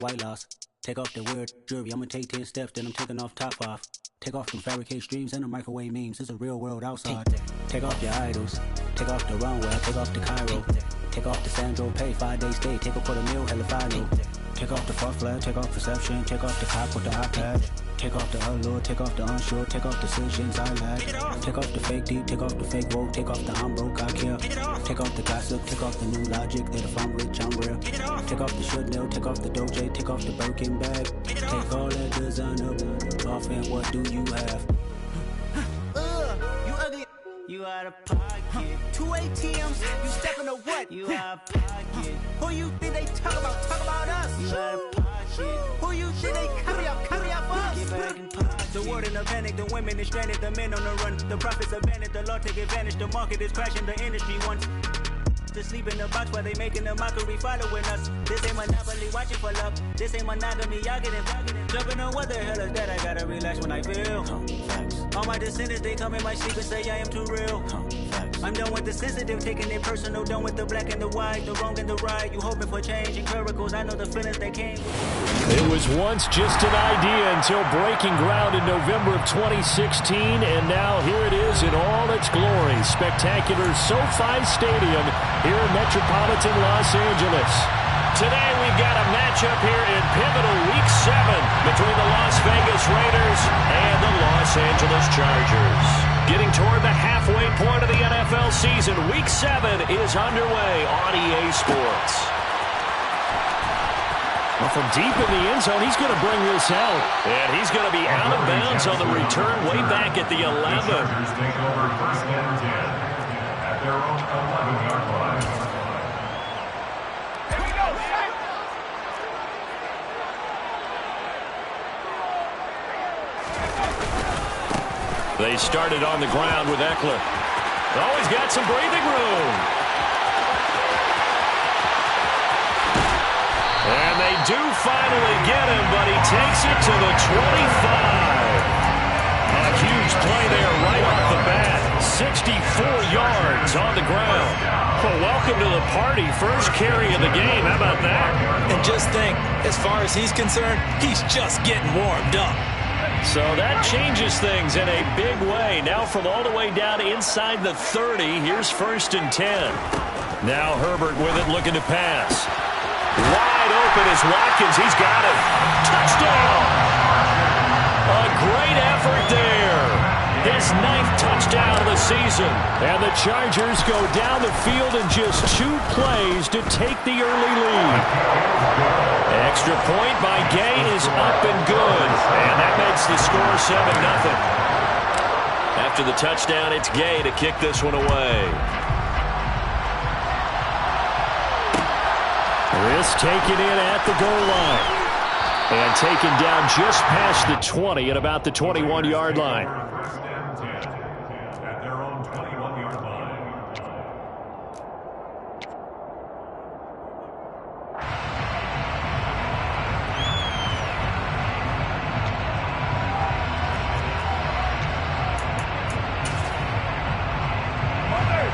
white loss. Take off the weird jewelry. I'ma take 10 steps, then I'm taking off top off. Take off them fabricated streams and the microwave memes. It's a real world outside. Take off your idols. Take off the runway. Take off the Cairo. Take off the Sandro Pay. 5-day stay. Take a $250,000. Hella final. Take off the far flag. Take off perception. Take off the cop with the iPad. Take off the allure. Take off the unsure. Take off decisions I lack. Take off the fake deep. Take off the fake woke. Take off the I'm broke. I care. Take off the gossip. Take off the new logic that if I'm rich I'm real. Take off the should know. Take off the Doja. Take off the Birkin bag. Take all that designer off and what do you have? You ugly. You out of pocket. 2 ATMs. You stepping to what? You out of pocket. Who you think they talk about? Talk about us. You out of pocket. Who you think they copy up for us? Get back in pocket. The world in a panic. The women is stranded. The men on the run. The profits abandoned. The law take advantage. The market is crashing. The industry wants to sleep in the box while they making a mockery following us. This ain't monopoly, watching for love. This ain't monogamy, y'all getting jumping on what the hell is that? I gotta relax when I feel. All my descendants, they come in my sleep and say I am too real. I'm done with the sensitive, taking it personal. Done with the black and the white, the wrong and the right. You hoping for change and miracles. I know the feelings they came. It was once just an idea until breaking ground in November of 2016, and now here it is in all its glory. Spectacular SoFi Stadium here in metropolitan Los Angeles. Today we've got a matchup here in pivotal Week 7 between the Las Vegas Raiders and the Los Angeles Chargers. Getting toward the halfway point of the NFL season, Week 7 is underway on EA Sports. Well, from deep in the end zone, he's going to bring this out. And he's going to be out of bounds on the return way back at the 11. Chargers take over first and 10 at their own 11-yard line. Here we go, They started on the ground with Eckler. Oh, he's got some breathing room. And they do finally get him, but he takes it to the 25. A huge play there right off the bat. 64 yards on the ground. Well, welcome to the party. First carry of the game. How about that? And just think, as far as he's concerned, he's just getting warmed up. So that changes things in a big way. Now from all the way down inside the 30, here's first and 10. Now Herbert with it, looking to pass. Wide open is Watkins. He's got it. Touchdown! A great effort there. His 9th touchdown of the season. And the Chargers go down the field in just 2 plays to take the early lead. Extra point by Gay is up and good. And that makes the score 7-0. After the touchdown, it's Gay to kick this one away. This taken in at the goal line. And taken down just past the 20 at about the 21-yard line. First and 10 at their own 21-yard line.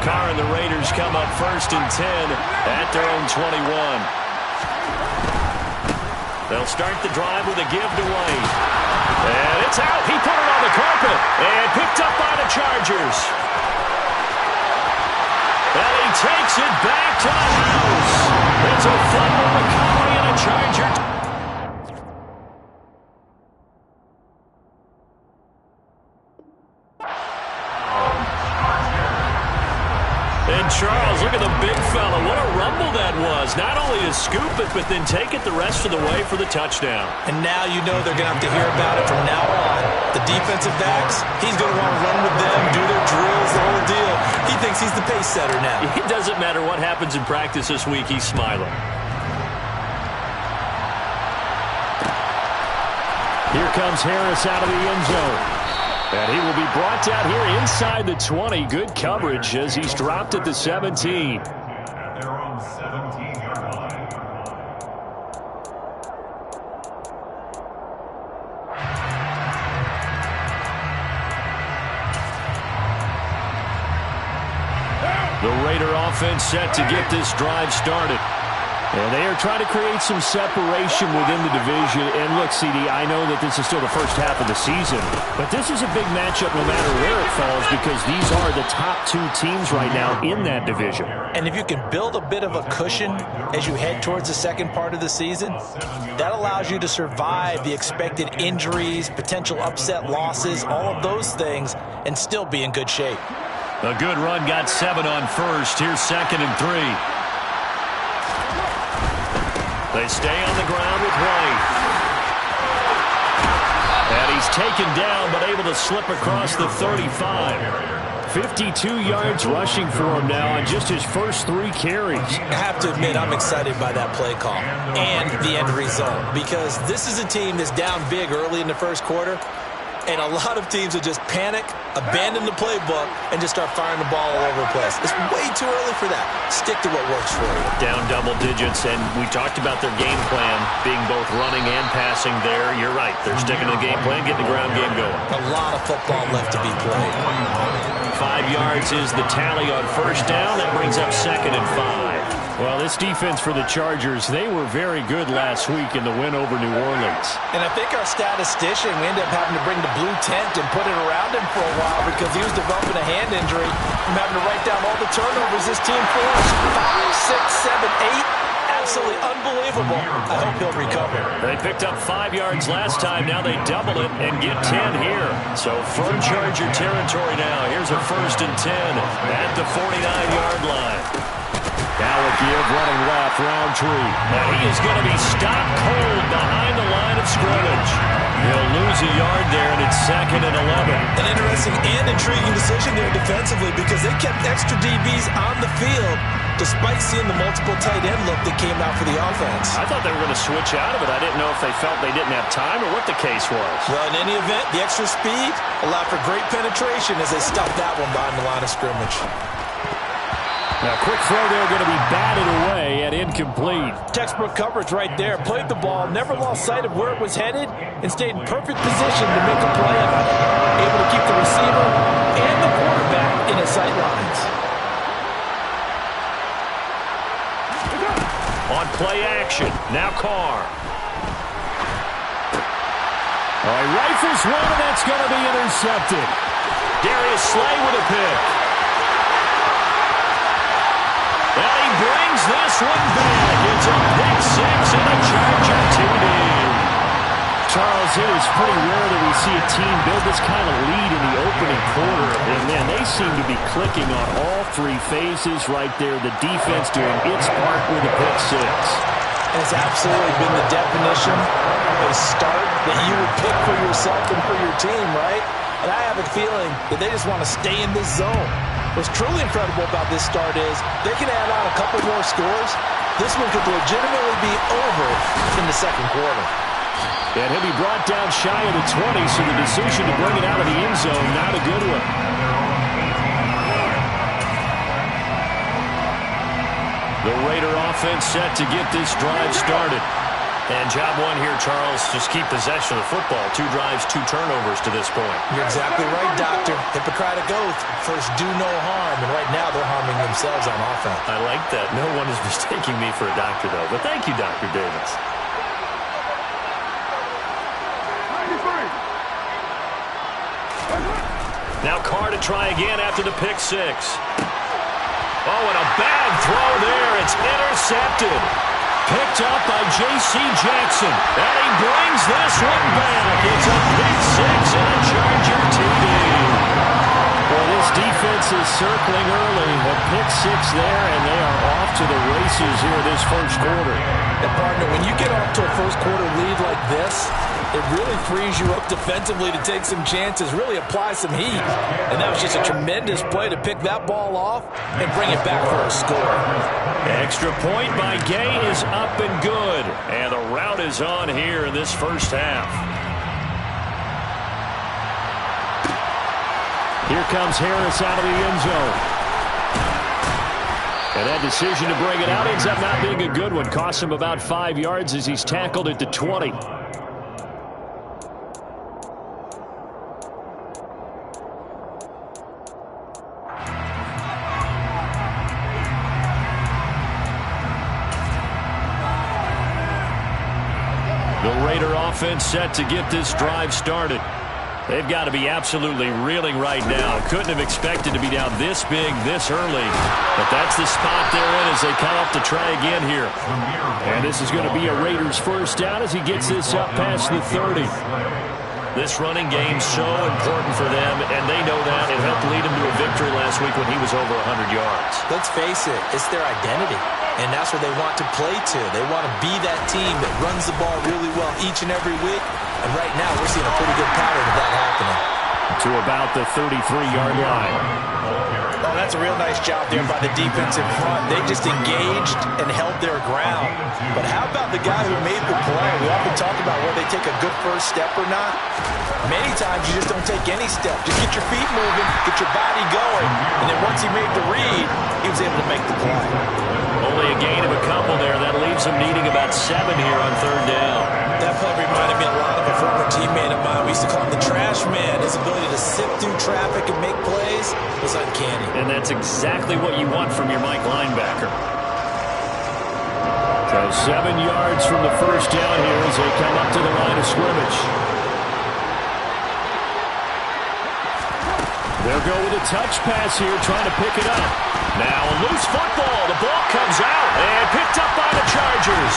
Carr and the Raiders come up first and 10 at their own 21. They'll start the drive with a give to Wayne. And it's out. He put it on the carpet and picked up by the Chargers. And he takes it back to the house. It's a fumble recovery and a Charger. And Charles, look at the big fella. What a rumble that was. Not only to scoop it, but then take it the rest of the way for the touchdown. And now you know they're going to have to hear about it from now on. The defensive backs, he's going to want to run with them, do their drills, the whole deal. He thinks he's the pace setter now. It doesn't matter what happens in practice this week. He's smiling. Here comes Harris out of the end zone. And he will be brought down here inside the 20. Good coverage as he's dropped at the 17. At their own 17-yard line. The Raider offense set to get this drive started. And they are trying to create some separation within the division. And look, CD, I know that this is still the first half of the season, but this is a big matchup no matter where it falls because these are the top two teams right now in that division. And if you can build a bit of a cushion as you head towards the second part of the season, that allows you to survive the expected injuries, potential upset losses, all of those things, and still be in good shape. A good run got 7 on first. Here's 2nd and 3. They stay on the ground with White. And he's taken down but able to slip across the 35. 52 yards rushing for him now on just his first 3 carries. I have to admit, I'm excited by that play call and the end result because this is a team that's down big early in the first quarter, and a lot of teams will just panic, abandon the playbook, and just start firing the ball all over the place. It's way too early for that. Stick to what works for you. Down double digits, and we talked about their game plan being both running and passing there. You're right. They're sticking to the game plan, getting the ground game going. A lot of football left to be played. 5 yards is the tally on first down. That brings up 2nd and 5. Well, this defense for the Chargers, they were very good last week in the win over New Orleans. And I think our statistician, we ended up having to bring the blue tent and put it around him for a while because he was developing a hand injury from having to write down all the turnovers this team forced. 5, 6, 7, 8. Absolutely unbelievable. I hope he'll recover. They picked up 5 yards last time. Now they double it and get 10 here. So from Charger territory now, here's a 1st and 10 at the 49-yard line. Now a give running left, Roundtree. And he is going to be stopped cold behind the line of scrimmage. He'll lose a yard there, and it's 2nd and 11. An interesting and intriguing decision there defensively because they kept extra DBs on the field despite seeing the multiple tight end look that came out for the offense. I thought they were going to switch out of it. I didn't know if they felt they didn't have time or what the case was. Well, in any event, the extra speed allowed for great penetration as they stuffed that one behind the line of scrimmage. Now, quick throw there, going to be batted away and incomplete. Textbook coverage right there. Played the ball, never lost sight of where it was headed, and stayed in perfect position to make a play on it. Able to keep the receiver and the quarterback in his sight lines. On play action, now Carr. Oh, he rifles one, and that's going to be intercepted. Darius Slay with a pick. And he brings this one back. It's a pick 6 and a Charger TD. Charles, it is pretty rare that we see a team build this kind of lead in the opening quarter. And, man, they seem to be clicking on all 3 phases right there. The defense doing its part with a pick 6. And it's absolutely been the definition of a start that you would pick for yourself and for your team, right? And I have a feeling that they just want to stay in this zone. What's truly incredible about this start is they can add on a couple more scores. This one could legitimately be over in the second quarter. And he'll be brought down shy of the 20, so the decision to bring it out of the end zone, not a good one. The Raider offense set to get this drive started. And job one here, Charles, just keep possession of the football. 2 drives, 2 turnovers to this point. You're exactly right, Doctor. Hippocratic oath. First, do no harm. And right now, they're harming themselves on offense. I like that. No one is mistaking me for a doctor, though. But thank you, Dr. Davis. Now Carr to try again after the pick 6. Oh, and a bad throw there. It's intercepted. Picked up by J.C. Jackson. And he brings this one back. It's a pick 6 and a Charger TD. Well, this defense is circling early. A pick 6 there, and they are off to the races here this first quarter. And, partner, when you get off to a first quarter lead like this, it really frees you up defensively to take some chances, really apply some heat. And that was just a tremendous play to pick that ball off and bring it back for a score. Extra point by Gay is up and good. And the rout is on here in this first half. Here comes Harris out of the end zone. And that decision to bring it out ends up not being a good one. Costs him about 5 yards as he's tackled at the 20. The Raider offense set to get this drive started. They've got to be absolutely reeling right now. Couldn't have expected to be down this big this early. But that's the spot they're in as they come up to try again here. And this is going to be a Raiders first down as he gets this up past the 30. This running game's so important for them, and they know that. It helped lead them to a victory last week when he was over 100 yards. Let's face it, it's their identity, and that's what they want to play to. They want to be that team that runs the ball really well each and every week, and right now we're seeing a pretty good pattern of that happening. To about the 33-yard line. Oh, that's a real nice job there by the defense in front. They just engaged and held their ground. But how about the guy who made the play? We often talk about whether they take a good first step or not. Many times you just don't take any step. Just get your feet moving, get your body going, and then once he made the read, he was able to make the play. Only a gain of a couple there. That leaves him needing about 7 here on third down. That play reminded me a lot of a former teammate of mine. We used to call him the trash man. His ability to sift through traffic and make plays was uncanny. And that's exactly what you want from your Mike linebacker. So 7 yards from the first down here as they come up to the line of scrimmage. They'll go with a touch pass here, trying to pick it up. Now a loose football. The ball comes out and picked up by the Chargers.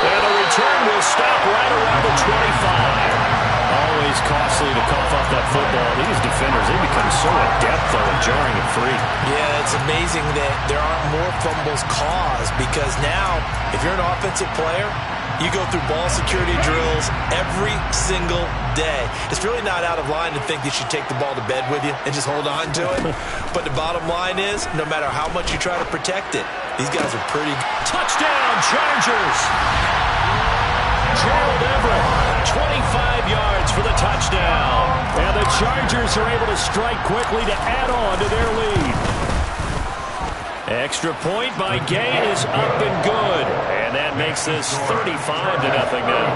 And the return will stop right around the 25. Always costly to cough up that football. These defenders, they become so adept, though, at jarring it free. Yeah, it's amazing that there aren't more fumbles caused because now, if you're an offensive player, you go through ball security drills every single day. It's really not out of line to think you should take the ball to bed with you and just hold on to it. But the bottom line is, no matter how much you try to protect it, these guys are pretty good. Touchdown, Chargers! Gerald Everett, 25 yards for the touchdown. And the Chargers are able to strike quickly to add on to their lead. Extra point by Gay is up and good. And that makes this 35-0 now.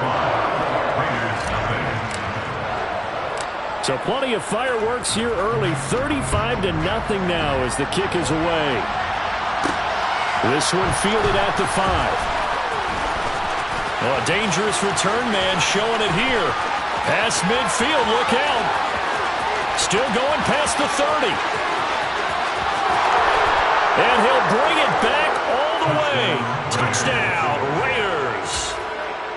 So plenty of fireworks here early. 35-0 now as the kick is away. This one fielded at the 5. Oh, a dangerous return man showing it here. Past midfield, look out. Still going past the 30. And he'll bring it back all the way. Touchdown, Raiders.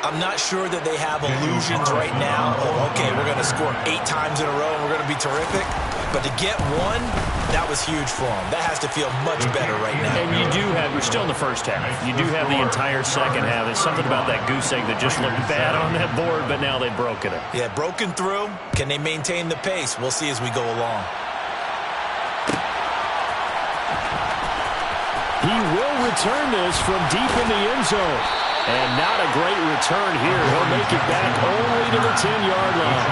I'm not sure that they have illusions right now of, okay, we're going to score 8 times in a row and we're going to be terrific. But to get one, that was huge for them. That has to feel much better right now. And you do have, you're still in the first half. You do have the entire second half. There's something about that goose egg that just looked bad on that board, but now they've broken it. Yeah, broken through. Can they maintain the pace? We'll see as we go along. He will return this from deep in the end zone. And not a great return here. He'll make it back only to the 10-yard line.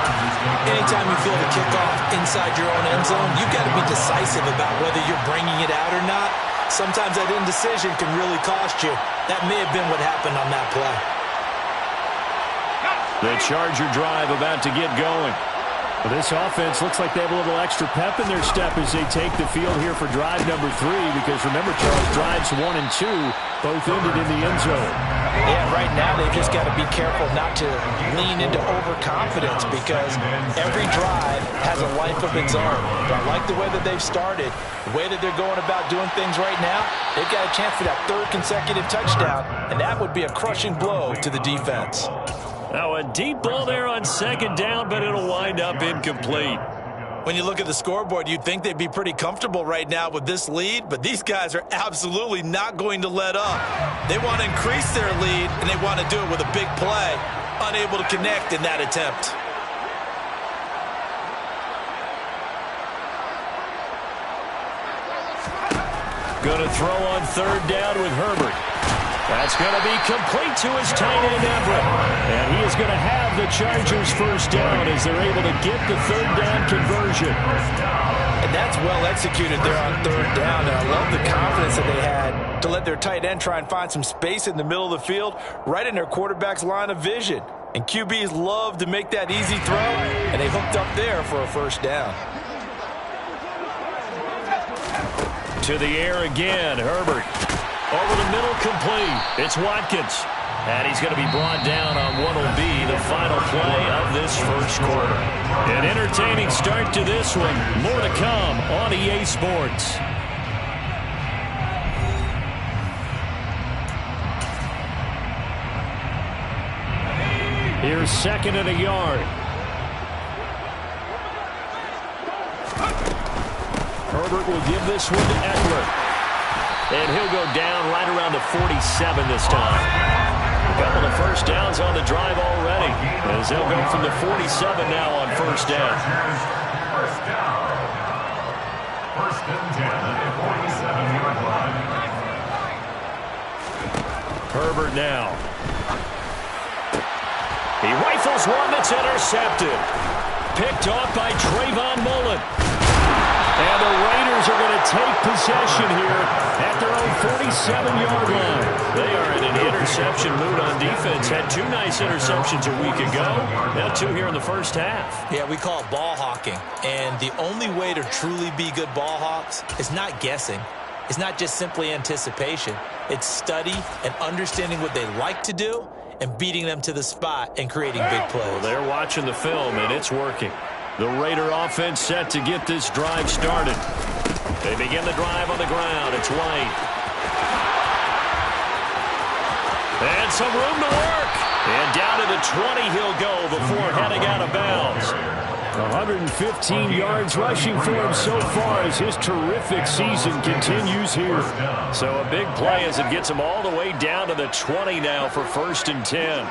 Anytime you feel the kickoff inside your own end zone, you've got to be decisive about whether you're bringing it out or not. Sometimes that indecision can really cost you. That may have been what happened on that play. The Charger drive about to get going. Well, this offense looks like they have a little extra pep in their step as they take the field here for drive number 3, because remember, Charles, drives 1 and 2 both ended in the end zone. Yeah, right now they've just got to be careful not to lean into overconfidence because every drive has a life of its own. But I like the way that they've started, the way that they're going about doing things right now. They've got a chance for that 3rd consecutive touchdown, and that would be a crushing blow to the defense. Now a deep ball there on 2nd down, but it'll wind up incomplete. When you look at the scoreboard, you'd think they'd be pretty comfortable right now with this lead, but these guys are absolutely not going to let up. They want to increase their lead, and they want to do it with a big play, unable to connect in that attempt. Going to throw on 3rd down with Herbert. That's going to be complete to his tight end, Everett. And he is going to have the Chargers first down as they're able to get the 3rd down conversion. And that's well executed there on 3rd down. And I love the confidence that they had to let their tight end try and find some space in the middle of the field, right in their quarterback's line of vision. And QBs love to make that easy throw, and they hooked up there for a first down. To the air again, Herbert. Over the middle, complete. It's Watkins. And he's going to be brought down on what will be the final play of this first quarter. An entertaining start to this one. More to come on EA Sports. Here's second and a yard. Herbert will give this one to Eckler. And he'll go down right around the 47 this time. A couple of first downs on the drive already, as they'll go from the 47 now on first down. First down. First and 10 at the 47-yard line. Herbert now. He rifles one that's intercepted. Picked off by Trayvon Mullen. And the Raiders are going to take possession here at their own 47-yard line. They are in an interception mood on defense. Had two nice interceptions a week ago. Now two here in the first half. Yeah, we call it ball hawking. And the only way to truly be good ball hawks is not guessing. It's not just simply anticipation. It's study and understanding what they like to do and beating them to the spot and creating big plays. Well, they're watching the film, and it's working. The Raider offense set to get this drive started. They begin the drive on the ground. It's White. And some room to work. And down to the 20 he'll go before heading out of bounds. 115 yards rushing for him so far as his terrific season continues here. So a big play as it gets him all the way down to the 20 now for first and 10.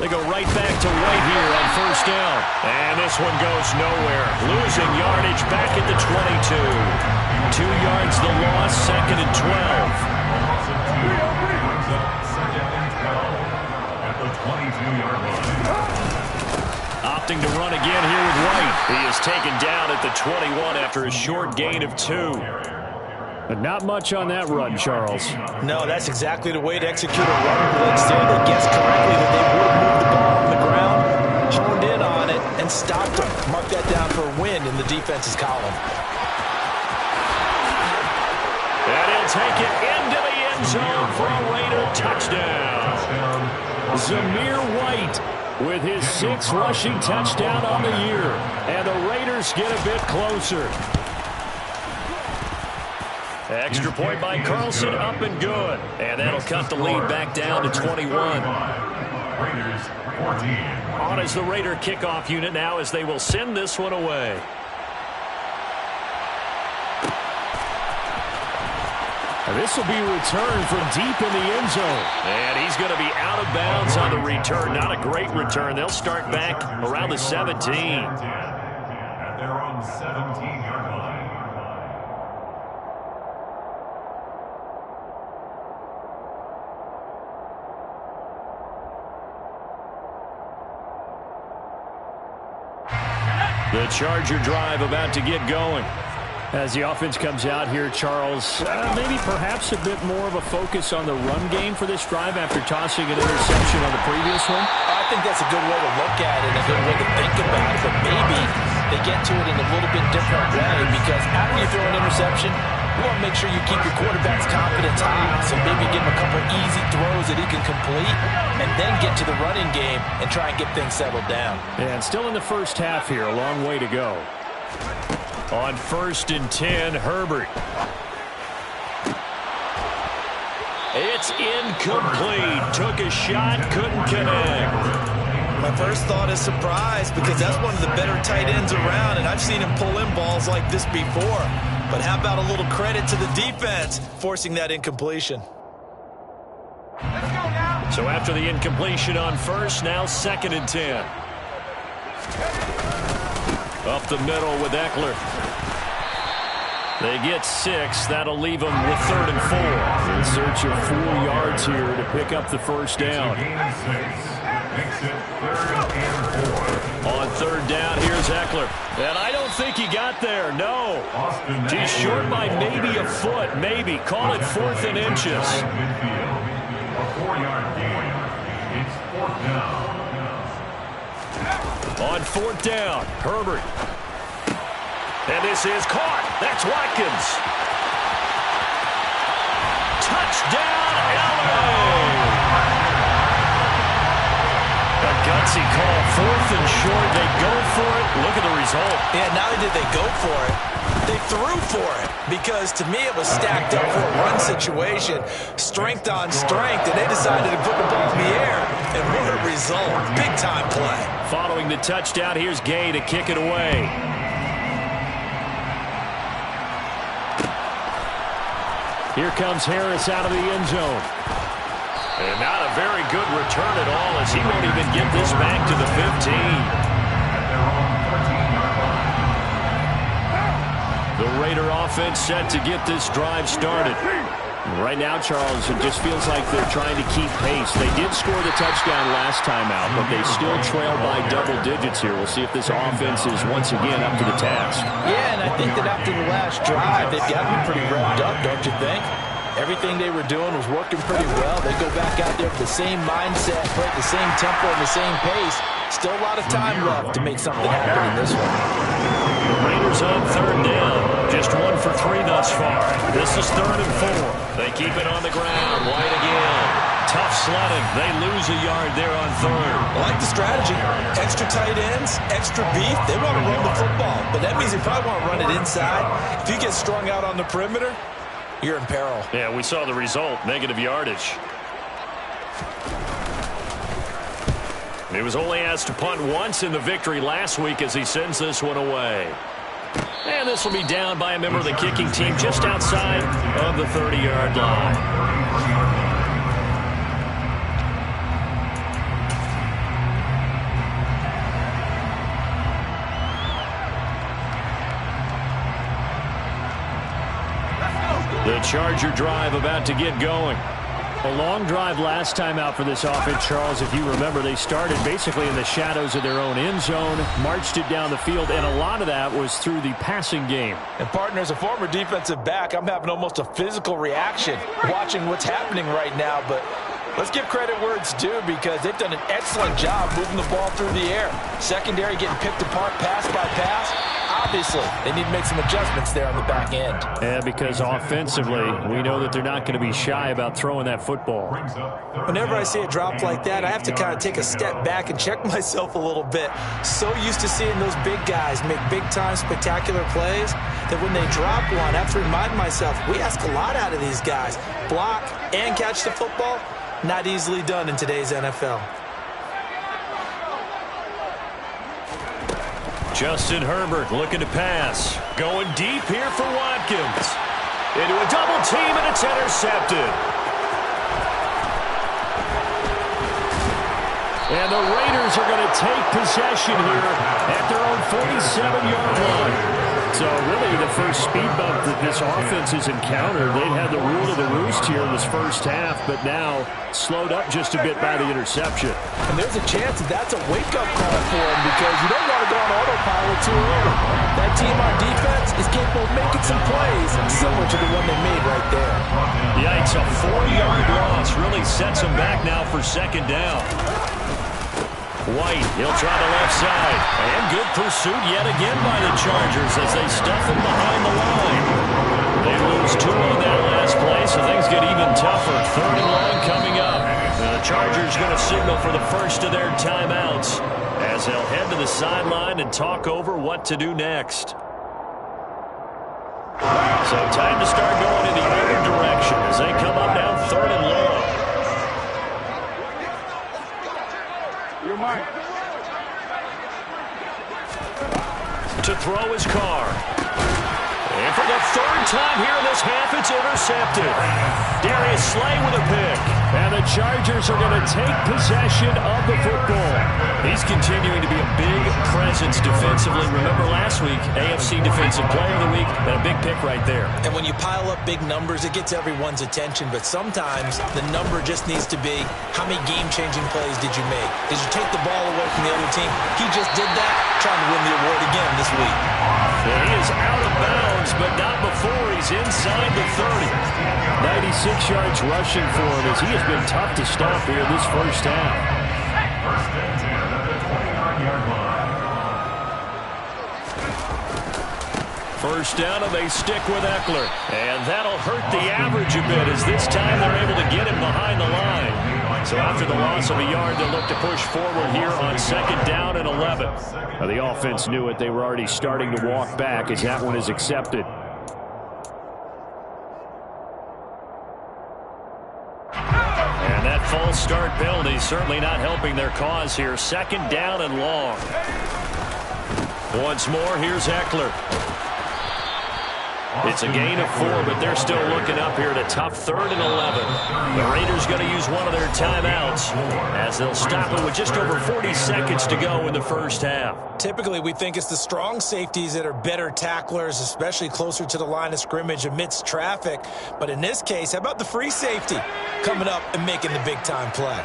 They go right back to White here on first down. And this one goes nowhere. Losing yardage back at the 22. 2 yards the loss, second and 12. At the 22-yard line. Opting to run again here with White. He is taken down at the 21 after a short gain of 2. But not much on that run, Charles. No, that's exactly the way to execute a run blitz there. They guessed correctly that they would move the ball on the ground, honed in on it, and stopped them. Mark that down for a win in the defense's column. And he'll take it into the end zone for a Raider touchdown. Zamir White with his 6th rushing touchdown on the year. And the Raiders get a bit closer. Extra point by Carlson, up and good. And that'll cut the lead back down to 21. Raiders 14. On as the Raider kickoff unit now as they will send this one away. This will be returned from deep in the end zone. And he's going to be out of bounds on the return. Not a great return. They'll start back around the 17. At their own 17-yard line. The Charger drive about to get going. As the offense comes out here, Charles, maybe perhaps a bit more of a focus on the run game for this drive after tossing an interception on the previous one? I think that's a good way to look at it, a good way to think about it, but maybe they get to it in a little bit different way because after you throw an interception, you want to make sure you keep your quarterback's confidence high. So maybe give him a couple easy throws that he can complete and then get to the running game and try and get things settled down. And still in the first half here, a long way to go. On first and 10, Herbert. It's incomplete. Took a shot, couldn't connect. My first thought is surprise because that's one of the better tight ends around, and I've seen him pull in balls like this before. But how about a little credit to the defense forcing that incompletion? So after the incompletion on first, now second and 10. Up the middle with Eckler. They get 6. That'll leave them with third and 4. In search of 4 yards here to pick up the first down. Gain of 6. Makes it third and 4. On third down, here's Eckler. And I don't think he got there. No. He's short by maybe a foot. Maybe. Call it 4th and inches. Midfield. A 4-yard gain. It's 4th down. On 4th down, Herbert. And this is caught. That's Watkins. Touchdown, LA! fancy call. 4th and short. They go for it. Look at the result. Yeah, not only did they go for it, they threw for it. Because to me, it was stacked up for a run situation. Strength on strength. And they decided to put the ball in the air. And what a result. Big-time play. Following the touchdown, here's Gay to kick it away. Here comes Harris out of the end zone. And not a very good return at all, as he won't even get this back to the 15. The Raider offense set to get this drive started. Right now, Charles, it just feels like they're trying to keep pace. They did score the touchdown last time out, but they still trail by double digits here. We'll see if this offense is once again up to the task. Yeah, and I think that after the last drive, they've got to be pretty revved up, don't you think? Everything they were doing was working pretty well. They go back out there with the same mindset, play at the same tempo and the same pace. Still a lot of time left to make something happen in this one. The Raiders on 3rd down. Just 1 for 3 thus far. This is 3rd and 4. They keep it on the ground. White again. Tough sledding. They lose a yard there on 3rd. I like the strategy. Extra tight ends, extra beef. They want to run the football, but that means they probably want to run it inside. If you get strung out on the perimeter, you're in peril. Yeah, we saw the result. Negative yardage. He was only asked to punt once in the victory last week as he sends this one away. And this will be down by a member of the kicking team just outside of the 30-yard line. The Charger drive about to get going. A long drive last time out for this offense, Charles. If you remember, they started basically in the shadows of their own end zone, marched it down the field, and a lot of that was through the passing game. And, partner, as a former defensive back, I'm having almost a physical reaction watching what's happening right now. But let's give credit where it's due because they've done an excellent job moving the ball through the air. Secondary getting picked apart pass by pass. Obviously, they need to make some adjustments there on the back end. Yeah, because offensively, we know that they're not going to be shy about throwing that football. Whenever I see a drop like that, I have to kind of take a step back and check myself a little bit. So used to seeing those big guys make big-time spectacular plays that when they drop one, I have to remind myself, we ask a lot out of these guys. Block and catch the football, not easily done in today's NFL. Justin Herbert looking to pass. Going deep here for Watkins. Into a double team, and it's intercepted. And the Raiders are going to take possession here at their own 47-yard line. So really the first speed bump that this offense has encountered. They've had the rule of the roost here in this first half, but now slowed up just a bit by the interception. And there's a chance that that's a wake-up call for them because you don't want to go on autopilot too early. That team on defense is capable of making some plays similar to the one they made right there. Yikes, a 4-yard loss really sets them back now for 2nd down. White, he'll try the left side. And good pursuit yet again by the Chargers as they stuff him behind the line. They lose 2 on that last play, so things get even tougher. 3rd and long coming up. And the Chargers going to signal for the first of their timeouts as they'll head to the sideline and talk over what to do next. So time to start going in the other direction as they come up now 3rd and long. To throw his car. And for the 3rd time here in this half, it's intercepted. Darius Slay with a pick. And the Chargers are going to take possession of the football. He's continuing to be a big presence defensively. Remember last week, AFC Defensive Player of the Week, and a big pick right there. And when you pile up big numbers, it gets everyone's attention. But sometimes the number just needs to be, how many game-changing plays did you make? Did you take the ball away from the other team? He just did that, trying to win the award again this week. And he is out of bounds, but not before he's inside the 30. 96 yards rushing for him as he has been tough to stop here this first half. 1st and 10 at the 29-yard line. First down, and they stick with Eckler. And that'll hurt the average a bit as this time they're able to get him behind the line. So after the loss of a yard, they'll look to push forward here on 2nd down and 11. Now, the offense knew it. They were already starting to walk back as that one is accepted. And that false start penalty certainly not helping their cause here. 2nd down and long. Once more, here's Eckler. It's a gain of 4, but they're still looking up here at a tough 3rd and 11. The Raiders going to use one of their timeouts as they'll stop it with just over 40 seconds to go in the first half. Typically, we think it's the strong safeties that are better tacklers, especially closer to the line of scrimmage amidst traffic. But in this case, how about the free safety coming up and making the big-time play?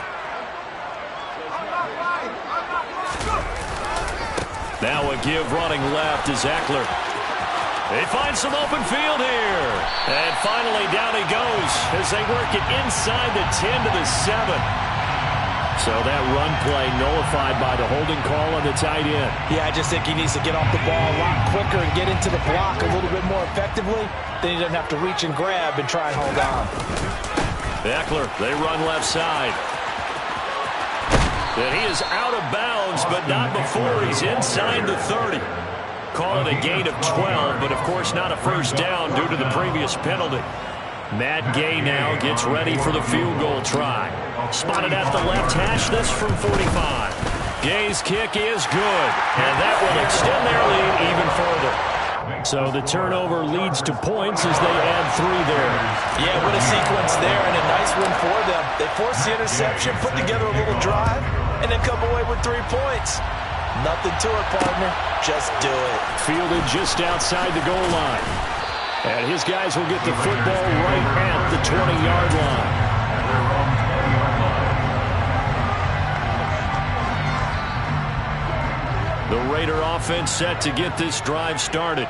Now a give running left is Eckler. They find some open field here. And finally down he goes as they work it inside the 10 to the 7. So that run play nullified by the holding call on the tight end. Yeah, I just think he needs to get off the ball a lot quicker and get into the block a little bit more effectively. Then he doesn't have to reach and grab and try and hold on. Eckler, they run left side. And he is out of bounds, but not before he's inside the 30. Call it a gain of 12, but of course not a first down due to the previous penalty. Matt Gay now gets ready for the field goal try. Spotted at the left hash, this from 45. Gay's kick is good, and that will extend their lead even further. So the turnover leads to points as they add 3 there. Yeah, what a sequence there, and a nice win for them. They forced the interception, put together a little drive, and then come away with 3 points. Nothing to it, partner. Just do it. Fielded just outside the goal line. And his guys will get the football right at the 20-yard line. The Raider offense set to get this drive started.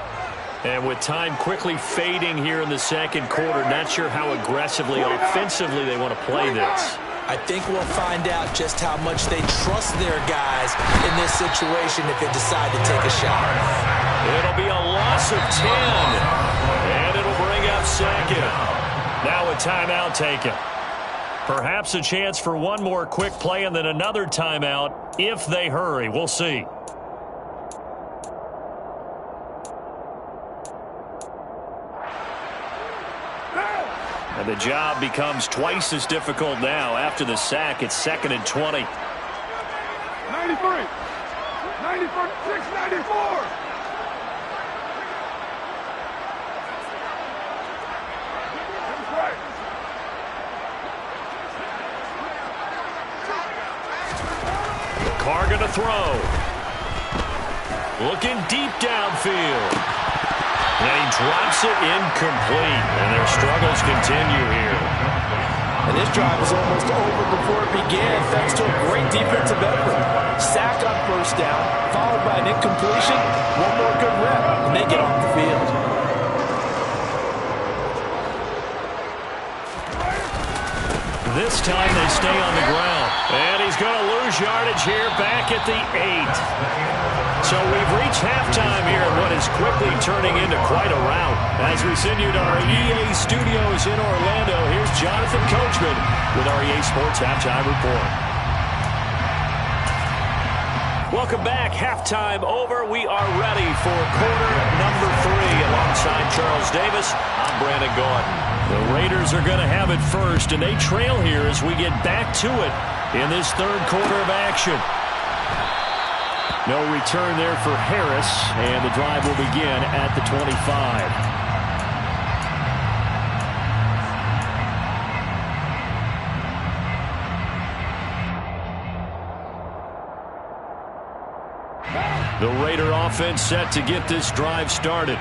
And with time quickly fading here in the second quarter, not sure how aggressively, offensively they want to play this. I think we'll find out just how much they trust their guys in this situation if they decide to take a shot. It'll be a loss of 10, and it'll bring up 2nd. Now a timeout taken. Perhaps a chance for one more quick play and then another timeout if they hurry. We'll see. And the job becomes twice as difficult now. After the sack, it's 2nd and 20. 93. 694. Carr going to throw. Looking deep downfield. And he drops it incomplete. And their struggles continue here. And this drive was almost over before it began, thanks to a great defensive effort. Sack on first down, followed by an incompletion. One more good rep, and they get off the field. This time they stay on the ground. And he's going to lose yardage here back at the 8. So we've reached halftime here in what is quickly turning into quite a rout. As we send you to our EA studios in Orlando, here's Jonathan Coachman with our EA Sports Halftime Report. Welcome back. Halftime over. We are ready for quarter number 3. Alongside Charles Davis, I'm Brandon Gaudin. The Raiders are going to have it first, and they trail here as we get back to it in this third quarter of action. No return there for Harris, and the drive will begin at the 25. The Raider offense set to get this drive started.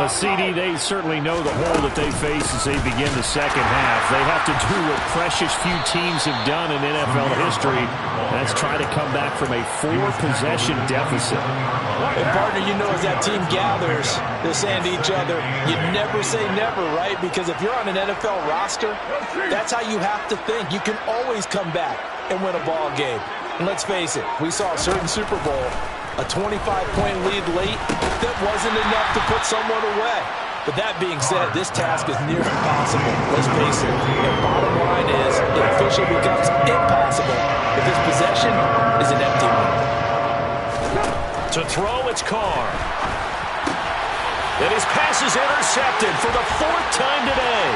CD, they certainly know the hole that they face as they begin the second half. They have to do what precious few teams have done in NFL history. That's try to come back from a 4-possession deficit. And partner, you know, as that team gathers, they're saying to each other, you never say never, right? Because if you're on an NFL roster, that's how you have to think. You can always come back and win a ball game. And let's face it, we saw a certain Super Bowl, a 25-point lead late that wasn't enough to put someone away. But that being said, this task is near impossible. Let's face it. The bottom line is it officially becomes impossible if this possession is an empty one. To throw, it's Carr. And his pass is intercepted for the 4th time today.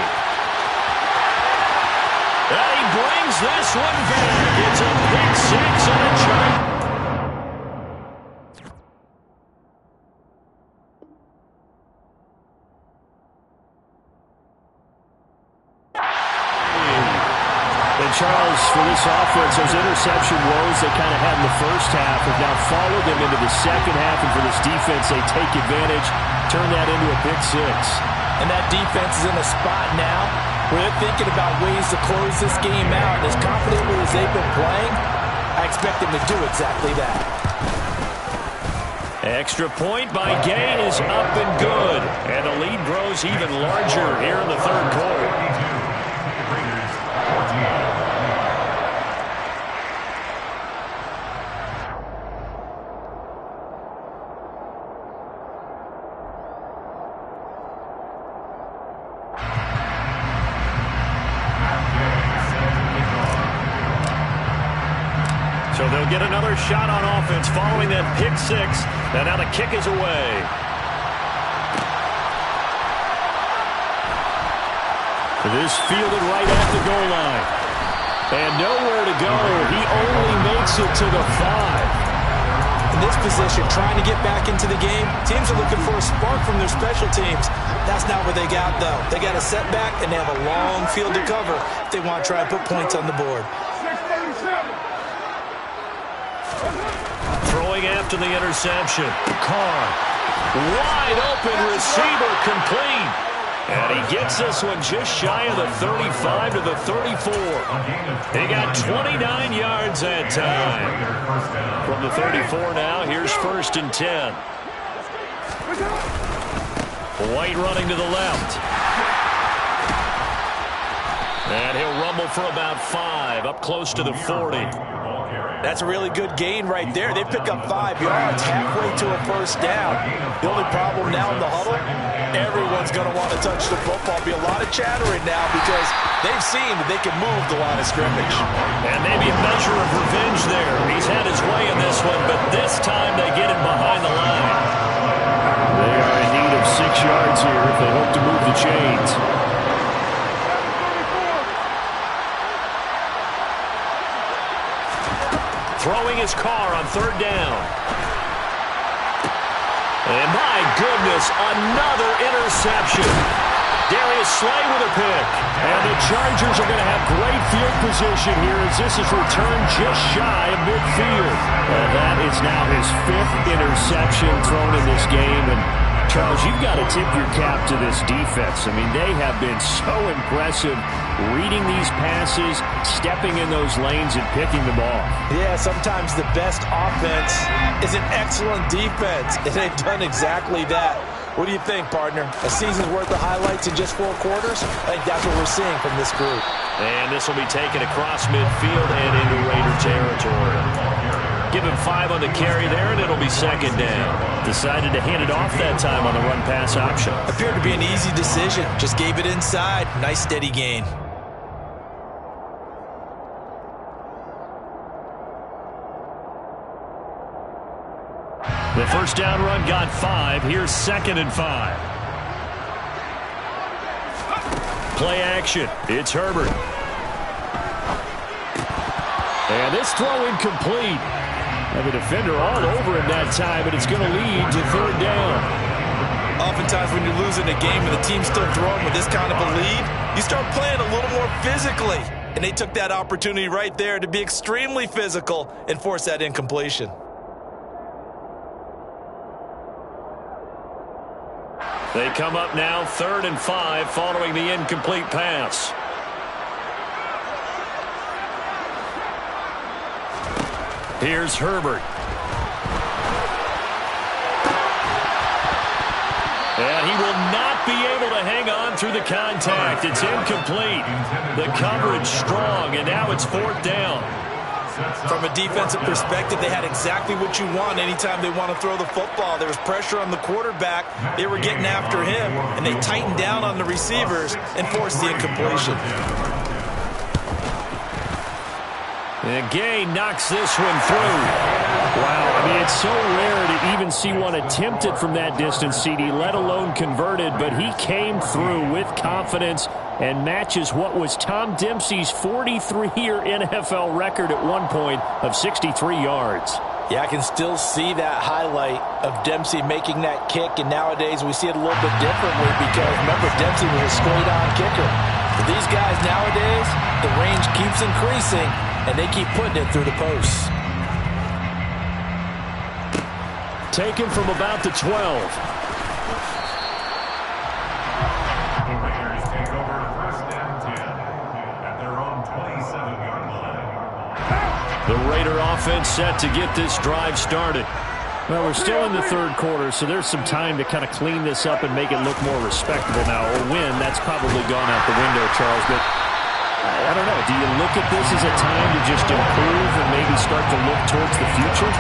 And he brings this one back. It's a pick 6 and a charge. Charles, for this offense, those interception woes they kind of had in the first half have now followed them into the second half, and for this defense, they take advantage, turn that into a pick 6. And that defense is in a spot now where they're thinking about ways to close this game out. And as confidently as they've been playing, I expect them to do exactly that. Extra point by Gay is up and good. And the lead grows even larger here in the third quarter. So they'll get another shot on offense following that pick 6. And now the kick is away. This fielded right at the goal line. And nowhere to go. He only makes it to the 5. In this position, trying to get back into the game, teams are looking for a spark from their special teams. That's not what they got, though. They got a setback, and they have a long field to cover if they want to try and put points on the board. Throwing after the interception. Carr. Wide open receiver complete. And he gets this one just shy of the 35 to the 34. He got 29 yards that time. From the 34 now, here's 1st and 10. White running to the left. And he'll rumble for about 5, up close to the 40. That's a really good gain right there. They pick up 5 yards, halfway to a first down. The only problem now in the huddle, everyone's going to want to touch the football. Be a lot of chattering now because they've seen that they can move the line of scrimmage. And maybe a measure of revenge there. He's had his way in this one, but this time they get him behind the line. They are in need of 6 yards here if they hope to move the chains. Throwing his Carr on 3rd down. And my goodness, another interception. Darius Slay with a pick. And the Chargers are going to have great field position here as this is returned just shy of midfield. And that is now his 5th interception thrown in this game. And Charles, you've got to tip your cap to this defense. I mean, they have been so impressive reading these passes, stepping in those lanes, and picking them off. Yeah, sometimes the best offense is an excellent defense, and they've done exactly that. What do you think, partner? A season's worth of highlights in just 4 quarters? I think that's what we're seeing from this group. And this will be taken across midfield and into Raider territory. Give him 5 on the carry there, and it'll be 2nd down. Decided to hand it off that time on the run-pass option. Appeared to be an easy decision. Just gave it inside. Nice, steady gain. The first down run got 5. Here's 2nd and 5. Play action. It's Herbert. And this throw incomplete. And the defender all over him that time, but it's going to lead to 3rd down. Oftentimes when you're losing a game and the team's still throwing with this kind of a lead, you start playing a little more physically. And they took that opportunity right there to be extremely physical and force that incompletion. They come up now 3rd and 5 following the incomplete pass. Here's Herbert. And he will not be able to hang on through the contact. It's incomplete. The coverage strong, and now it's 4th down. From a defensive perspective, they had exactly what you want anytime they want to throw the football. There was pressure on the quarterback. They were getting after him, and they tightened down on the receivers and forced the incompletion. And Gay knocks this one through. Wow, I mean, it's so rare to even see one attempted from that distance, CD, let alone converted, but he came through with confidence and matches what was Tom Dempsey's 43-year NFL record at one point of 63 yards. Yeah, I can still see that highlight of Dempsey making that kick, and nowadays we see it a little bit differently because, remember, Dempsey was a straight-on kicker. For these guys nowadays, the range keeps increasing, and they keep putting it through the posts. Taken from about the 12. The Raiders take over 1st and 10 at their own 27-yard line. The Raider offense set to get this drive started. Well, we're still in the third quarter, so there's some time to kind of clean this up and make it look more respectable now. Or win, that's probably gone out the window, Charles. But I don't know. Do you look at this as a time to just improve and maybe start to look towards the future?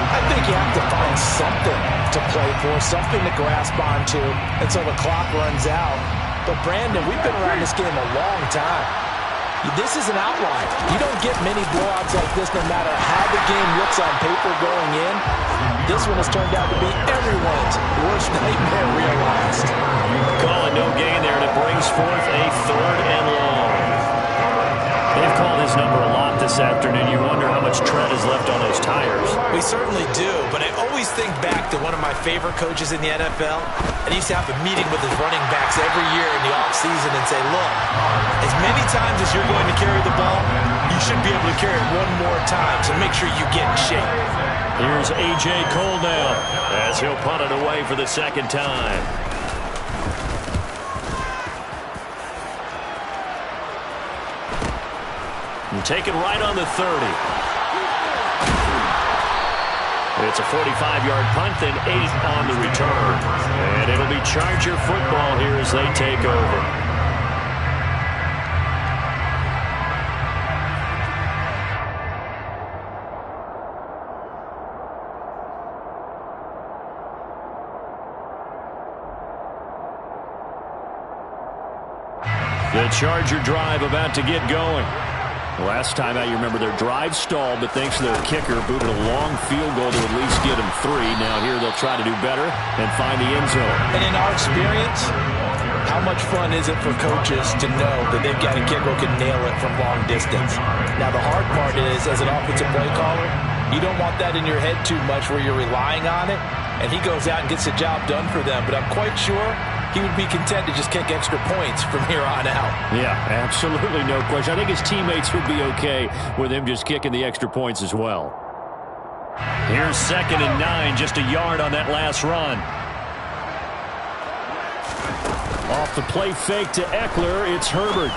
I think you have to find something to play for, something to grasp onto until the clock runs out. But, Brandon, we've been around this game a long time. This is an outlier. You don't get many blowouts like this no matter how the game looks on paper going in. This one has turned out to be everyone's worst nightmare realized. Call a no gain there, and it brings forth a 3rd and long. They've called his number a lot this afternoon. You wonder how much tread is left on those tires. We certainly do, but I always think back to one of my favorite coaches in the NFL, and he used to have a meeting with his running backs every year in the offseason and say, look, as many times as you're going to carry the ball, you should be able to carry it one more time, so make sure you get in shape. Here's A.J. Cole now as he'll punt it away for the 2nd time. And take it right on the 30. It's a 45-yard punt, then 8 on the return. And it'll be Charger football here as they take over. The Charger drive about to get going. Last time out, you remember their drive stalled, but thanks to their kicker, booted a long field goal to at least get them 3. Now here they'll try to do better and find the end zone. And in our experience, how much fun is it for coaches to know that they've got a kicker who can nail it from long distance? Now the hard part is, as an offensive play caller, you don't want that in your head too much where you're relying on it, and he goes out and gets the job done for them. But I'm quite sure he would be content to just kick extra points from here on out. Yeah, absolutely no question. I think his teammates would be okay with him just kicking the extra points as well. Here's 2nd and 9, just a yard on that last run. Off the play fake to Eckler, it's Herbert.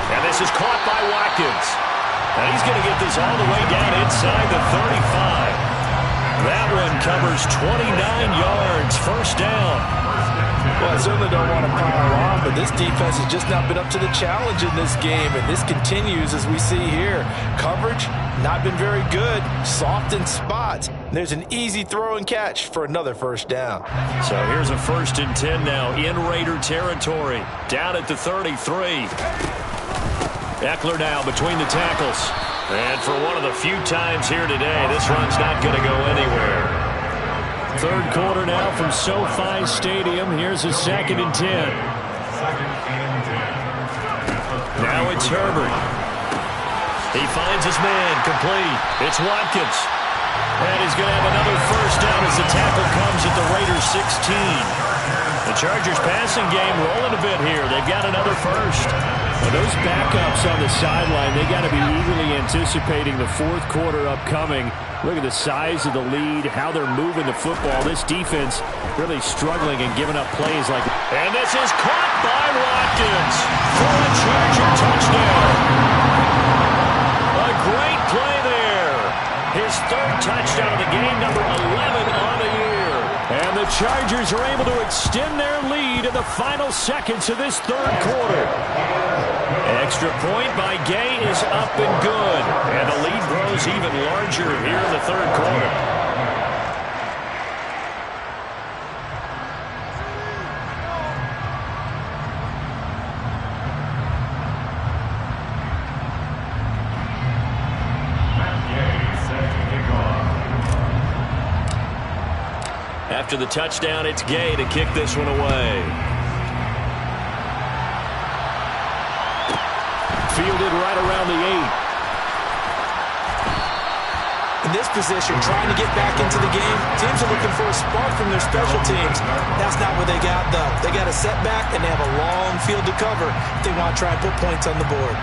And this is caught by Watkins. And he's going to get this all the way down inside the 35. That one covers 29 yards, 1st down. Well, I certainly don't want to pile on, but this defense has just not been up to the challenge in this game, and this continues as we see here. Coverage, not been very good, soft in spots. There's an easy throw and catch for another 1st down. So here's a 1st and 10 now in Raider territory, down at the 33. Eckler now between the tackles. And for one of the few times here today, this run's not going to go anywhere. 3rd quarter now from SoFi Stadium. Here's a 2nd and 10. Now it's Herbert. He finds his man, complete. It's Watkins. And he's going to have another 1st down as the tackle comes at the Raiders 16. The Chargers passing game rolling a bit here. They've got another 1st. Well, those backups on the sideline, they got to be eagerly anticipating the 4th quarter upcoming. Look at the size of the lead, how they're moving the football. This defense really struggling and giving up plays like... And this is caught by Watkins for a Charger touchdown. A great play there. His 3rd touchdown of the game, number 11 on the year. And the Chargers are able to extend their lead in the final seconds of this third quarter. Extra point by Gay is up and good. And the lead grows even larger here in the third quarter. After the touchdown, it's Gay to kick this one away. Fielded right around the 8. In this position, trying to get back into the game, teams are looking for a spark from their special teams. That's not what they got, though. They got a setback, and they have a long field to cover if they want to try and put points on the board.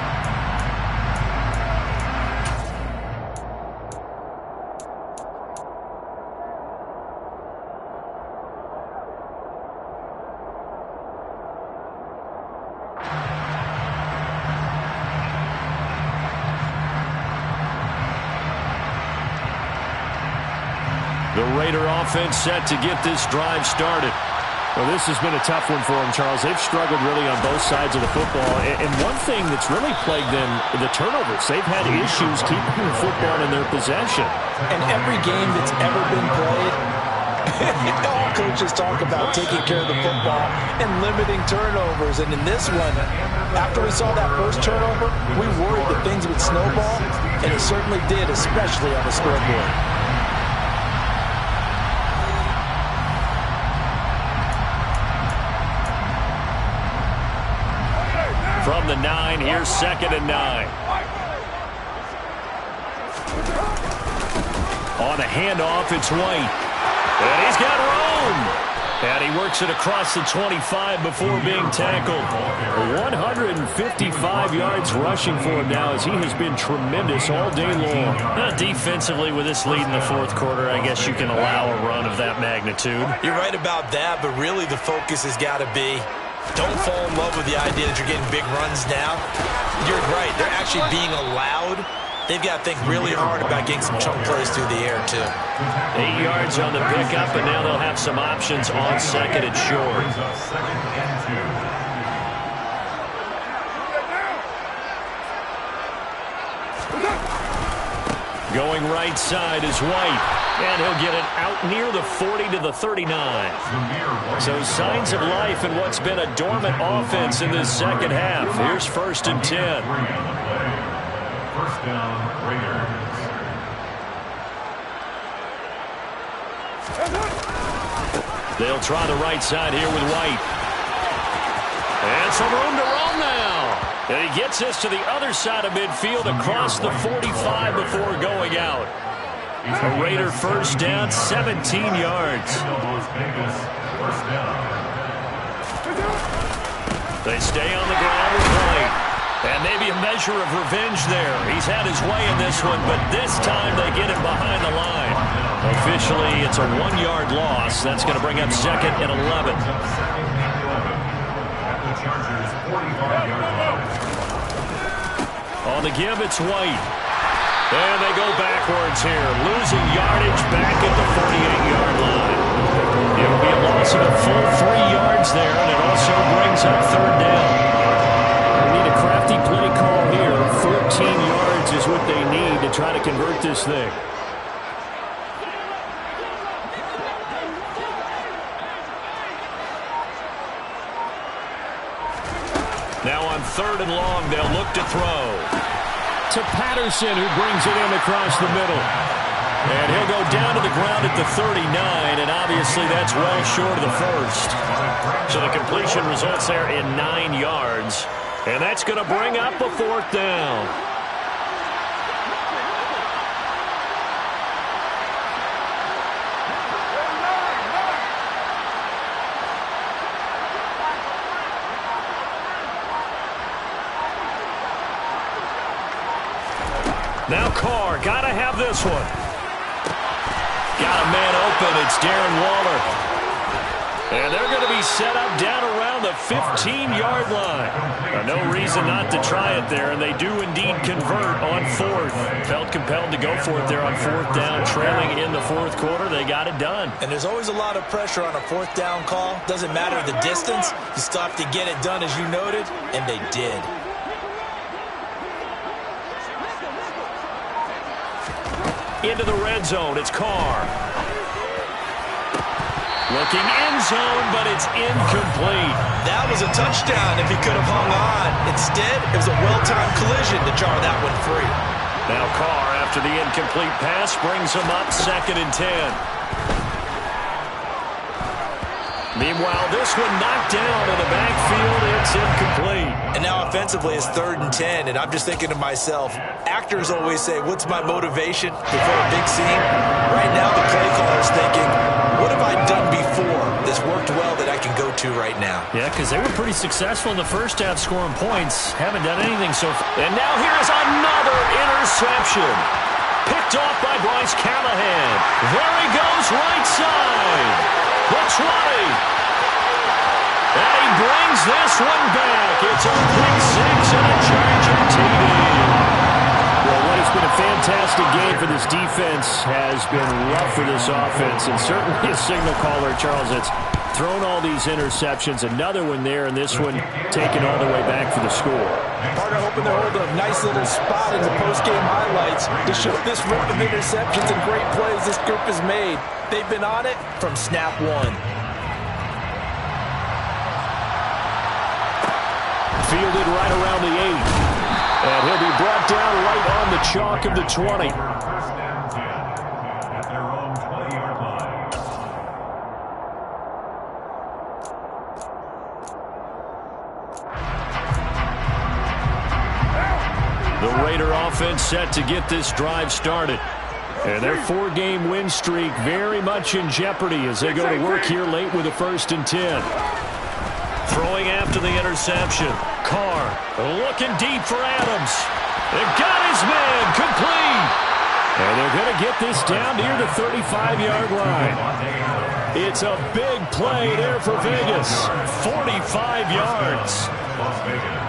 The Raider offense set to get this drive started. Well, this has been a tough one for them, Charles. They've struggled really on both sides of the football. And one thing that's really plagued them, the turnovers. They've had issues keeping the football in their possession. And every game that's ever been played, all coaches talk about taking care of the football and limiting turnovers. And in this one, after we saw that first turnover, we worried that things would snowball, and it certainly did, especially on the scoreboard. From the 9, here's 2nd and 9. On a handoff, it's White. And he's got room. And he works it across the 25 before being tackled. 155 yards rushing for him now as he has been tremendous all day long. Defensively, with this lead in the fourth quarter, I guess you can allow a run of that magnitude. You're right about that, but really the focus has got to be, don't fall in love with the idea that you're getting big runs now. You're right. They're actually being allowed. They've got to think really hard about getting some chunk plays through the air, too. 8 yards on the pickup, and now they'll have some options on 2nd and short. Going right side is White. And he'll get it out near the 40 to the 39. So signs of life in what's been a dormant offense in this second half. Here's 1st and 10. First down, Raiders. They'll try the right side here with White. And some room to roam now. And he gets this to the other side of midfield across the 45 before going out. A Raider first down, 17 yards. They stay on the ground with White. And maybe a measure of revenge there. He's had his way in this one, but this time they get him behind the line. Officially, it's a 1-yard loss. That's going to bring up 2nd and 11. On the give, it's White. And they go backwards here, losing yardage back at the 48-yard line. It will be a loss of a full 3 yards there, and it also brings up 3rd down. They need a crafty play call here. 14 yards is what they need to try to convert this thing. Now on 3rd and long, they'll look to throw. To Patterson, who brings it in across the middle. And he'll go down to the ground at the 39, and obviously that's well short of the first. So the completion results there in 9 yards. And that's going to bring up a 4th down. Now Carr, gotta have this one. Got a man open, it's Darren Waller. And they're going to be set up down around the 15-yard line. No reason not to try it there, and they do indeed convert on fourth. Felt compelled to go for it there on fourth down, trailing in the fourth quarter. They got it done. And there's always a lot of pressure on a fourth down call. Doesn't matter the distance. You still have to get it done, as you noted, and they did. Into the red zone, it's Carr. Looking end zone, but it's incomplete. That was a touchdown if he could have hung on. Instead, it was a well-timed collision to jar that one free. Now Carr, after the incomplete pass, brings him up 2nd and 10. Meanwhile, this one knocked down in the backfield. It's incomplete. And now offensively, it's 3rd and 10, and I'm just thinking to myself, actors always say, what's my motivation before a big scene? Right now, the play caller's thinking, what have I done before that's worked well that I can go to right now? Yeah, because they were pretty successful in the first half scoring points. Haven't done anything so far. And now here's another interception. Picked off by Bryce Callahan. There he goes, right side. The 20. And he brings this one back. It's a pick six and a Charger TD. Well, what has been a fantastic game for this defense has been rough for this offense. And certainly a signal caller, Charles, that's thrown all these interceptions. Another one there, and this one taken all the way back for the score. Partner hoping to hold a nice little spot in the post-game highlights to show this run of interceptions and great plays this group has made. They've been on it from snap one. Fielded right around the 8. And he'll be brought down right on the chalk of the 20. First and 10 at their own 20-yard line. The Raider offense set to get this drive started. And their 4-game win streak very much in jeopardy as they go to work here late with a 1st and 10. Throwing after the interception. Carr looking deep for Adams. They've got his man complete. And they're going to get this down near the 35-yard line. It's a big play there for Vegas. 45 yards. Las Vegas.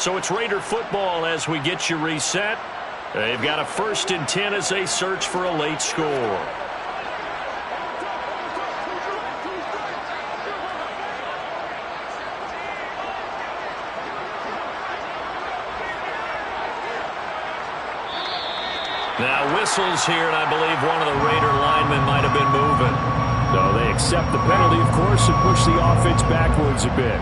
So it's Raider football as we get you reset. They've got a 1st and 10 as they search for a late score. Now whistles here, and I believe one of the Raider linemen might have been moving. No, they accept the penalty, of course, and push the offense backwards a bit.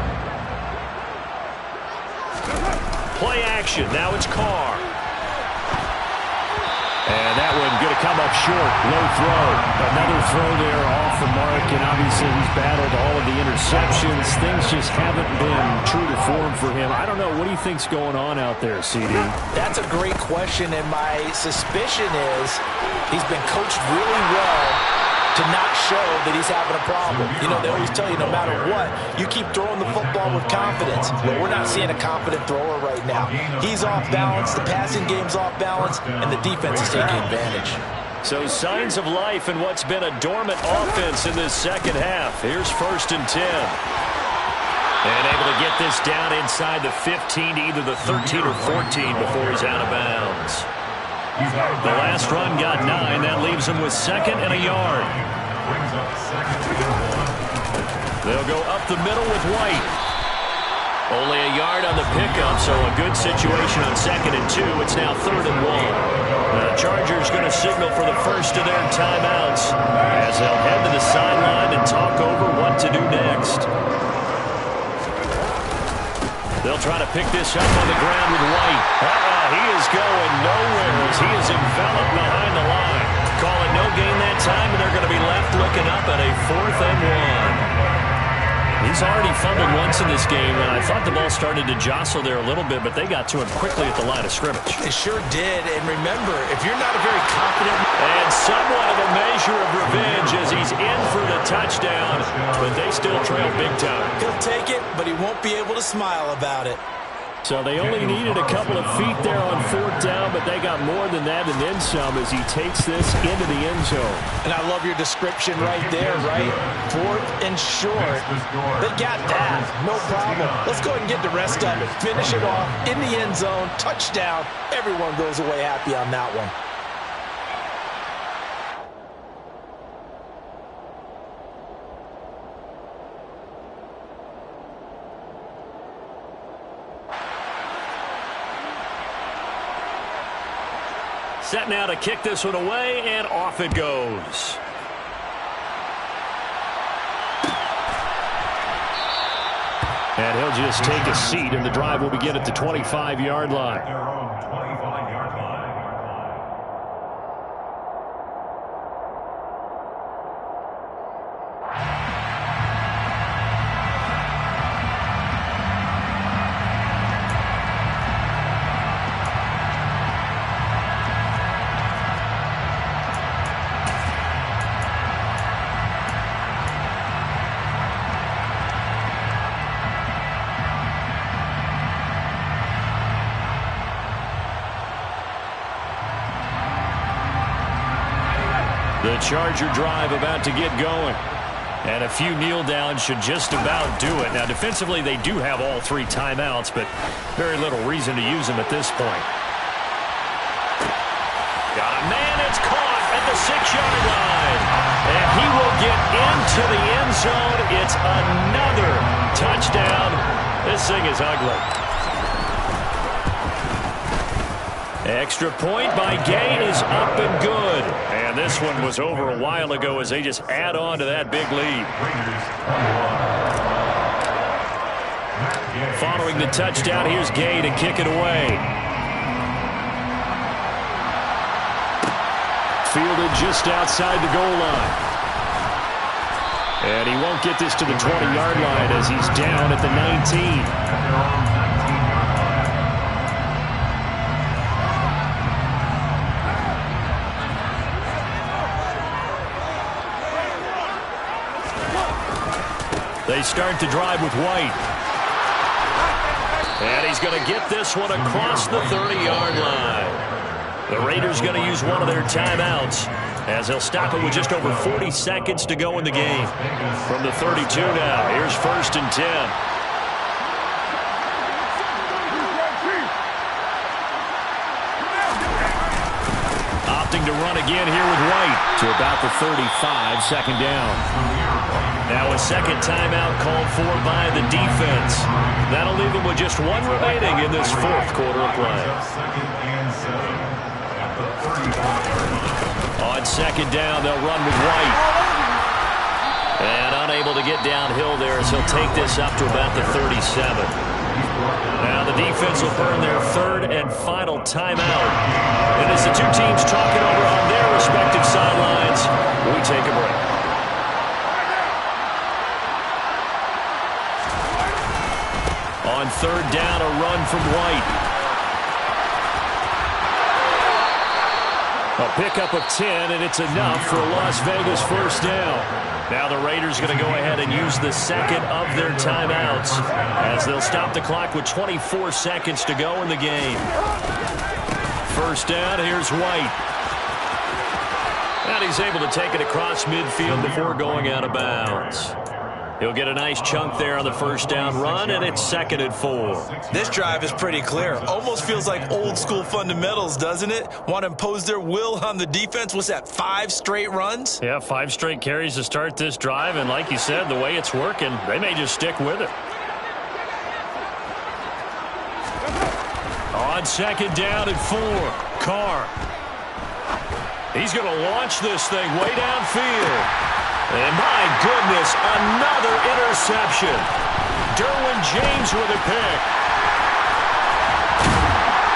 Play action. Now it's Carr. And that one going to come up short. Low throw. Another throw there off the mark, and obviously he's battled all of the interceptions. Things just haven't been true to form for him. I don't know. What do you think's going on out there, CD? That's a great question, and my suspicion is he's been coached really well to not show that he's having a problem. You know, they always tell you no matter what, you keep throwing the football with confidence. Well, we're not seeing a confident thrower right now. He's off balance, the passing game's off balance, and the defense is taking advantage. So signs of life in what's been a dormant offense in this second half. Here's 1st and 10. And able to get this down inside the 15 to either the 13 or 14 before he's out of bounds. The last run got 9. That leaves him with 2nd and a yard. They'll go up the middle with White. Only a yard on the pickup, so a good situation on 2nd and 2. It's now 3rd and 1. The Chargers going to signal for the first of their timeouts as they'll head to the sideline and talk over what to do next. They'll try to pick this up on the ground with White. He is going nowhere as he is enveloped behind the line. Call it no gain that time, and they're going to be left looking up at a 4th and 1. He's already fumbled once in this game, and I thought the ball started to jostle there a little bit, but they got to him quickly at the line of scrimmage. They sure did, and remember, if you're not a very confident... And somewhat of a measure of revenge as he's in for the touchdown, but they still trail big time. He'll take it, but he won't be able to smile about it. So they only needed a couple of feet there on 4th down, but they got more than that and then some as he takes this into the end zone. And I love your description right there, right? 4th and short. They got that. No problem. Let's go ahead and get the rest of it. Finish it off in the end zone. Touchdown. Everyone goes away happy on that one. Set now to kick this one away, and off it goes. And he'll just take a seat, and the drive will begin at the 25-yard line. Their own 25-yard line. The Charger drive about to get going. And a few kneel downs should just about do it. Now, defensively, they do have all 3 timeouts, but very little reason to use them at this point. Got a man, it's caught at the 6-yard line. And he will get into the end zone. It's another touchdown. This thing is ugly. Extra point by Gay is up and good. And this one was over a while ago as they just add on to that big lead. Following the touchdown, here's Gay to kick it away. Fielded just outside the goal line. And he won't get this to the 20-yard line as he's down at the 19. They start to drive with White. And he's going to get this one across the 30-yard line. The Raiders going to use one of their timeouts as they'll stop it with just over 40 seconds to go in the game. From the 32 now, here's 1st and 10. Opting to run again here with White to about the 35, 2nd down. Now a second timeout called for by the defense. That'll leave them with just one remaining in this 4th quarter of play. On 2nd down, they'll run with White. And unable to get downhill there as he'll take this up to about the 37. Now the defense will burn their 3rd and final timeout. And as the 2 teams talk it over on their respective sidelines, we take a break. On 3rd down, a run from White. A pickup of 10, and it's enough for a Las Vegas 1st down. Now the Raiders going to go ahead and use the 2nd of their timeouts as they'll stop the clock with 24 seconds to go in the game. 1st down, here's White. And he's able to take it across midfield before going out of bounds. He'll get a nice chunk there on the 1st down run, and it's 2nd and 4. This drive is pretty clear. Almost feels like old school fundamentals, doesn't it? Want to impose their will on the defense. What's that, 5 straight runs? Yeah, 5 straight carries to start this drive, and like you said, the way it's working, they may just stick with it. On 2nd down and 4, Carr. He's going to launch this thing way downfield. And my goodness, another interception. Derwin James with a pick.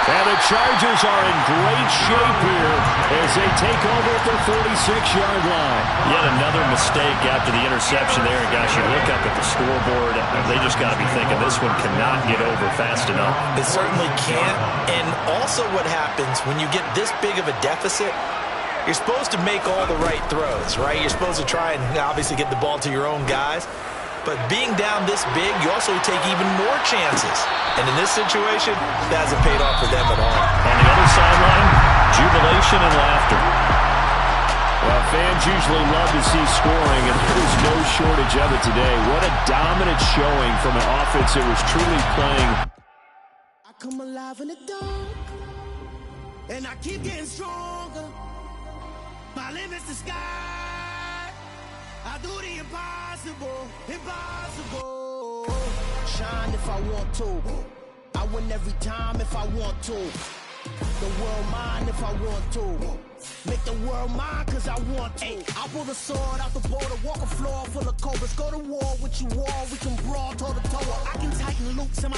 And the Chargers are in great shape here as they take over at their 46-yard line. Yet another mistake after the interception there. And gosh, you look up at the scoreboard, they just got to be thinking this one cannot get over fast enough. It certainly can't. And also what happens when you get this big of a deficit, you're supposed to make all the right throws, right? You're supposed to try and obviously get the ball to your own guys. But being down this big, you also take even more chances. And in this situation, that hasn't paid off for them at all. On the other sideline, jubilation and laughter. Well, fans usually love to see scoring, and there's no shortage of it today. What a dominant showing from an offense that was truly playing. I come alive in the dark, and I keep getting stronger. My limit's the sky. I do the impossible, impossible. Shine if I want to. I win every time if I want to. The world mine if I want to. Make the world mine cause I want to. I pull the sword out the border, walk a floor full of cobras. Go to war with you all, we can brawl toe to toe. I can tighten loops in my